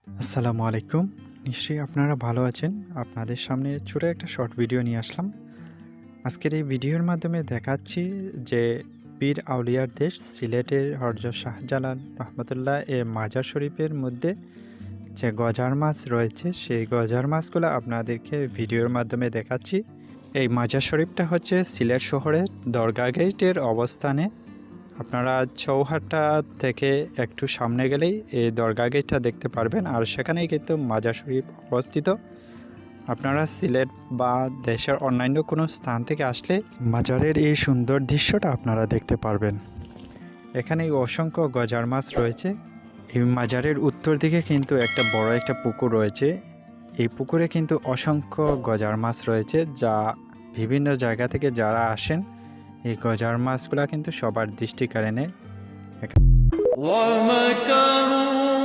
আসসালামু আলাইকুম। নিশ্চয়ই আপনারা ভালো আছেন। আপনাদের সামনে ছোট একটা শর্ট ভিডিও নিয়ে আসলাম। আজকের এই ভিডিওর মাধ্যমে দেখাচ্ছি যে পীর আউলিয়ার দেশ সিলেটের হযরত শাহজালাল রাহমাতুল্লাহ এর মাজার শরীফের মধ্যে যে গজার মাছ রয়েছে, সেই গজার মাছগুলো আপনাদেরকে ভিডিওর মাধ্যমে দেখাচ্ছি। এই মাজার শরীফটা হচ্ছে সিলেট শহরের দরগা গেটের অবস্থানে। আপনারা চৌহাট্টা থেকে একটু সামনে গেলেই এই দরগা গেটটা দেখতে পারবেন, আর সেখানেই কিন্তু মাজার শরীফ অবস্থিত। আপনারা সিলেট বা দেশের অন্যান্য কোনো স্থান থেকে আসলে মাজারের এই সুন্দর দৃশ্যটা আপনারা দেখতে পারবেন। এখানে অসংখ্য গজার মাছ রয়েছে। এই মাজারের উত্তর দিকে কিন্তু একটা বড় একটা পুকুর রয়েছে। এই পুকুরে কিন্তু অসংখ্য গজার মাছ রয়েছে, যা বিভিন্ন জায়গা থেকে যারা আসেন এই গজার মাছগুলা কিন্তু সবার দৃষ্টি কেড়ে নেয়। ومكروا